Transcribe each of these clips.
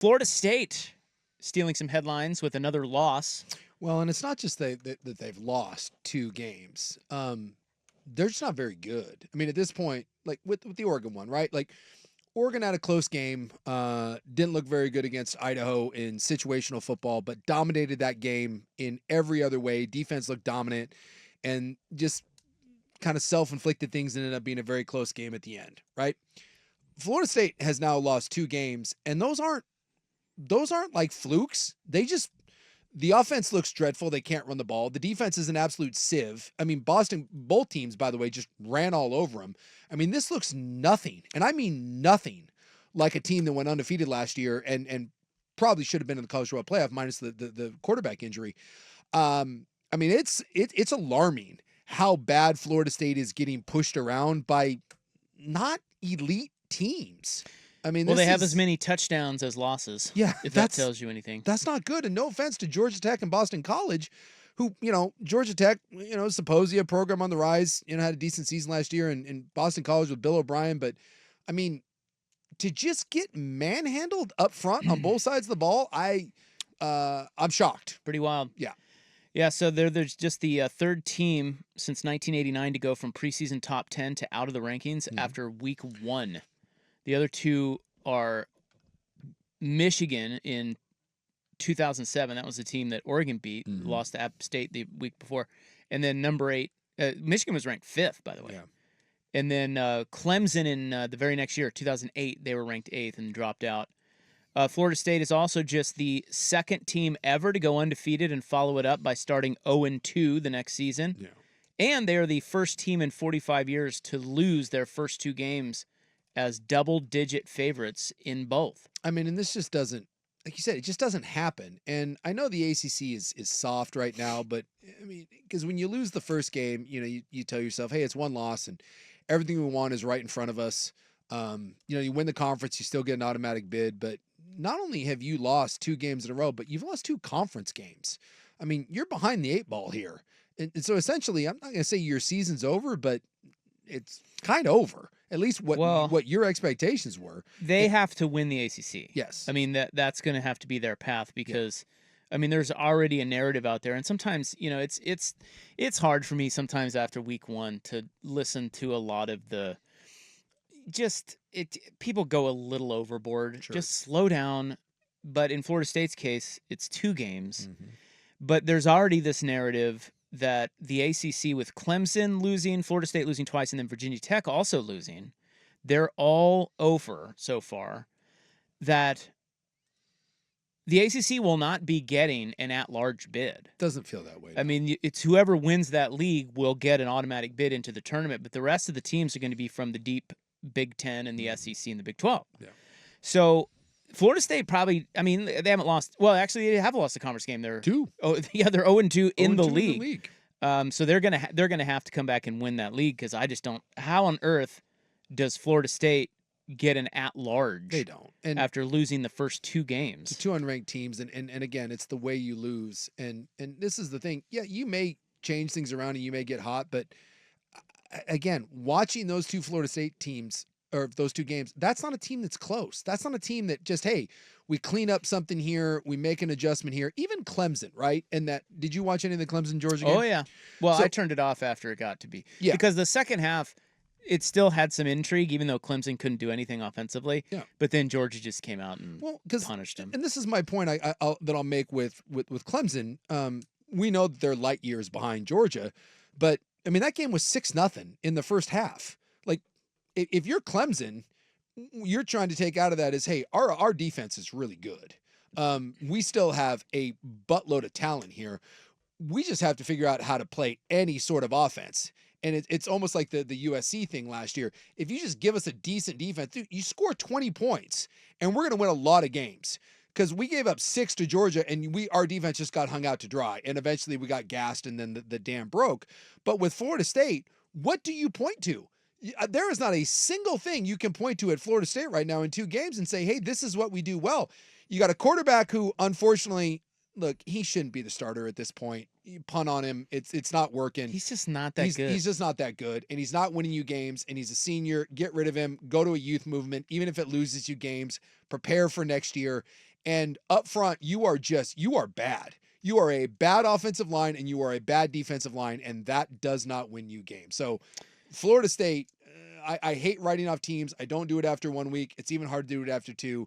Florida State stealing some headlines with another loss. Well, and it's not just that they've lost 2 games. They're just not very good. I mean, at this point, like with the Oregon one, right? Like Oregon had a close game, didn't look very good against Idaho in situational football, but dominated that game in every other way. Defense looked dominant and just kind of self-inflicted things and ended up being a very close game at the end, right? Florida State has now lost 2 games, and those aren't like flukes. The offense looks dreadful. They can't run the ball. The defense is an absolute sieve. I mean, both teams, by the way, just ran all over them. I mean, this looks nothing, and I mean nothing, like a team that went undefeated last year and probably should have been in the College World Playoff minus the quarterback injury. I mean, it's alarming how bad Florida State is getting pushed around by not elite teams. I mean, Well, they have as many touchdowns as losses. Yeah, if that tells you anything. That's not good. And no offense to Georgia Tech and Boston College, who, Georgia Tech, supposedly a program on the rise, had a decent season last year, and Boston College with Bill O'Brien. But, I mean, to just get manhandled up front on both sides of the ball, I'm shocked. Pretty wild. Yeah. Yeah, so there's just the third team since 1989 to go from preseason top 10 to out of the rankings after week 1. The other 2 are Michigan in 2007. That was the team that Oregon beat, lost to App State the week before. And then number 8, Michigan was ranked 5th, by the way. Yeah. And then Clemson in the very next year, 2008, they were ranked 8th and dropped out. Florida State is also just the second team ever to go undefeated and follow it up by starting 0-2 the next season. Yeah. And they are the first team in 45 years to lose their first 2 games as double-digit favorites in both. I mean, and this just doesn't, like you said, it just doesn't happen. And I know the ACC is soft right now, but I mean, because when you lose the first game, you tell yourself, hey, it's 1 loss and everything we want is right in front of us. You win the conference, you still get an automatic bid, but not only have you lost 2 games in a row, but you've lost 2 conference games. I mean, you're behind the 8 ball here. And so essentially, I'm not going to say your season's over, but it's kind of over. At least what your expectations were. They have to win the ACC. Yes. I mean, that's going to have to be their path because, I mean, there's already a narrative out there. And sometimes, it's hard for me sometimes after week 1 to listen to a lot of the people go a little overboard. Sure. Just slow down. But in Florida State's case, it's 2 games. But there's already this narrative that the ACC with Clemson losing, Florida State losing twice, and then Virginia Tech also losing, they're all over so far, that the ACC will not be getting an at-large bid. Doesn't feel that way. I mean, it's whoever wins that league will get an automatic bid into the tournament, but the rest of the teams are going to be from the deep Big Ten and the SEC and the Big 12. Yeah. So Florida State probably, I mean, they haven't lost. Well, actually, they have lost a conference game. They're 2. Oh, yeah, they're 0-2 in the 0-2 league. So they're gonna have to come back and win that league because I just don't. How on earth does Florida State get an at-large? They don't. And after losing the first 2 games, 2 unranked teams, and again, it's the way you lose. And this is the thing. Yeah, you may change things around and you may get hot, but again, watching those 2 Florida State teams, or those 2 games, that's not a team that's close. That's not a team that just, hey, we clean up something here, we make an adjustment here. Even Clemson, right? And did you watch any of the Clemson-Georgia game? Oh, yeah. Well, I turned it off after it got to be. Yeah. Because the second half, it still had some intrigue, even though Clemson couldn't do anything offensively. Yeah. But then Georgia just came out and punished them. And this is my point I'll make with Clemson. We know that they're light years behind Georgia, but, I mean, that game was 6-0 in the first half. Like, if you're Clemson, you're trying to take out of that is, hey, our defense is really good. We still have a buttload of talent here. We just have to figure out how to play any sort of offense. And it's almost like the USC thing last year. If you just give us a decent defense, dude, you score 20 points, and we're going to win a lot of games. Because we gave up 6 to Georgia, and our defense just got hung out to dry. And eventually we got gassed, and then the dam broke. But with Florida State, what do you point to? There is not a single thing you can point to at Florida State right now in 2 games and say, hey, this is what we do well. You got a quarterback who, unfortunately, look, he shouldn't be the starter at this point. You punt on him. It's not working. He's just not that good. He's just not that good, and he's not winning you games, and he's a senior. Get rid of him. Go to a youth movement. Even if it loses you games, prepare for next year. And up front, you are bad. You are a bad offensive line and you are a bad defensive line, and that does not win you games. So Florida State, I hate writing off teams. I don't do it after 1 week. It's even hard to do it after 2.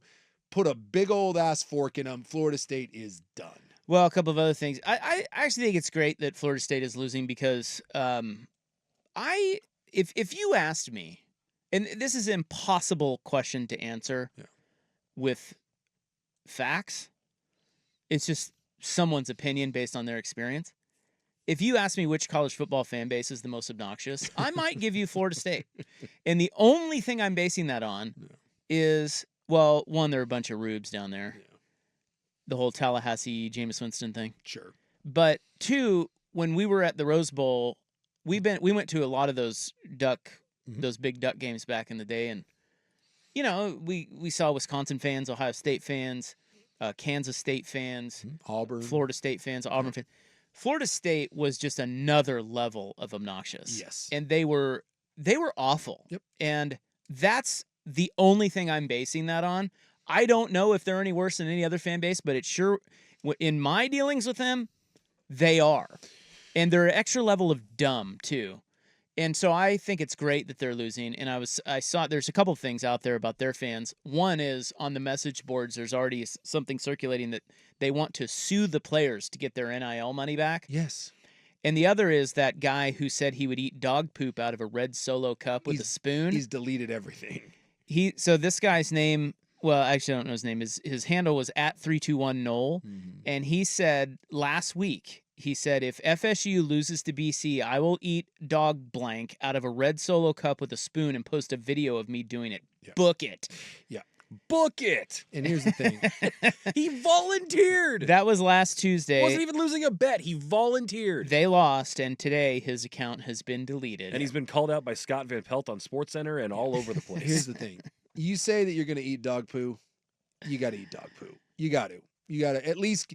Put a big old ass fork in them. Florida State is done. Well, a couple of other things. I actually think it's great that Florida State is losing because if you asked me, and this is an impossible question to answer with facts, it's just someone's opinion based on their experience. If you ask me which college football fan base is the most obnoxious, I might give you Florida State. And the only thing I'm basing that on is, well, one, there are a bunch of rubes down there. Yeah. The whole Tallahassee, Jameis Winston thing. Sure. But 2, when we were at the Rose Bowl, we went to a lot of those big Duck games back in the day. And, we saw Wisconsin fans, Ohio State fans, Kansas State fans, Auburn, Florida State fans, Auburn fans. Florida State was just another level of obnoxious. Yes. And they were awful. Yep. And that's the only thing I'm basing that on. I don't know if they're any worse than any other fan base, but it sure, in my dealings with them, they are. And they're an extra level of dumb, too. And so I think it's great that they're losing. And I saw there's a couple of things out there about their fans. One is on the message boards, there's already something circulating that they want to sue the players to get their NIL money back. Yes. And the other is that guy who said he would eat dog poop out of a red Solo cup with a spoon. He's deleted everything. So this guy's name, well, actually I don't know his name. His handle was @321Noel. And he said last week, if FSU loses to BC, I will eat dog blank out of a red Solo cup with a spoon and post a video of me doing it. Yeah. Book it. Yeah. Book it. And here's the thing. He volunteered. That was last Tuesday. Wasn't even losing a bet. He volunteered. They lost, and today his account has been deleted. And he's been called out by Scott Van Pelt on SportsCenter and all over the place. Here's the thing. You say that you're going to eat dog poo. You got to eat dog poo. You got to at least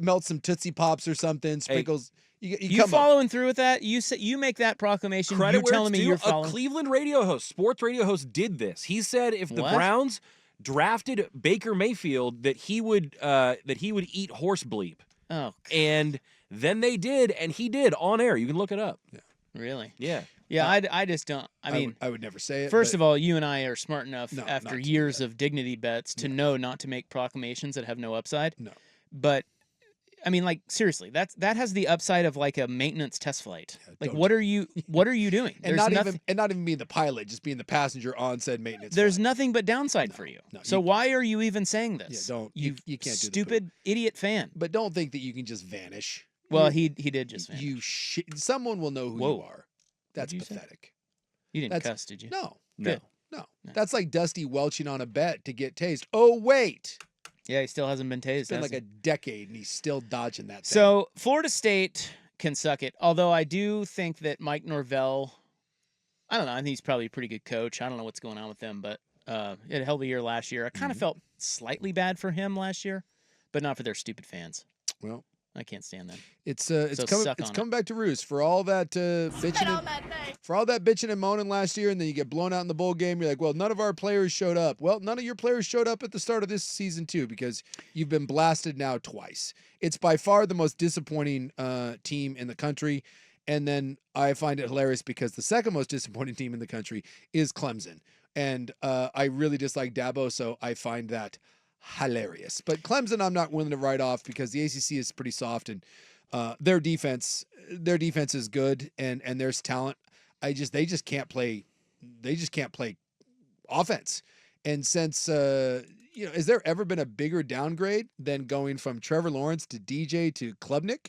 melt some Tootsie Pops or something, sprinkles. Hey, you following through with that? You make that proclamation. Credit you're telling me you're following. A Cleveland radio host, sports radio host, did this. He said if the Browns drafted Baker Mayfield, that he would eat horse bleep. Oh, and then they did, and he did on air. You can look it up. Yeah. Really? Yeah. Yeah, I just don't. I mean, I would never say it. First of all, you and I are smart enough after years of dignity bets to know not to make proclamations that have no upside. No. But I mean, like, seriously, that has the upside of like a maintenance test flight. Yeah, like, what are you doing? and not even being the pilot, just being the passenger on said maintenance. There's flight. nothing but downside for you. No, so why are you even saying this? Yeah, you can't do stupid idiot fan. But don't think that you can just vanish. Well, he did just vanish. Someone will know who you are. That's pathetic. You didn't cuss, did you? No. Good. No. That's like Dusty welching on a bet to get tased. Oh, wait. Yeah, he still hasn't been tased. It's been like a decade, and he's still dodging that thing. So Florida State can suck it. Although I do think that Mike Norvell, I don't know, I think he's probably a pretty good coach. I don't know what's going on with him, but he had a hell of a year last year. I kind of felt slightly bad for him last year, but not for their stupid fans. Well, I can't stand them. It's coming back to roost for all that bitching and moaning last year, and then you get blown out in the bowl game. You're like, well, none of our players showed up. Well, none of your players showed up at the start of this season too, because you've been blasted now twice. It's by far the most disappointing team in the country, and then I find it hilarious because the second most disappointing team in the country is Clemson, and I really dislike Dabo, so I find that hilarious. But Clemson, I'm not willing to write off because the ACC is pretty soft, and their defense is good, and there's talent. They just can't play offense. And since has there ever been a bigger downgrade than going from Trevor Lawrence to DJ to Klubnik?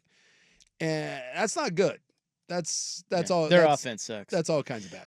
And that's not good. That's all. Their offense sucks. That's all kinds of bad.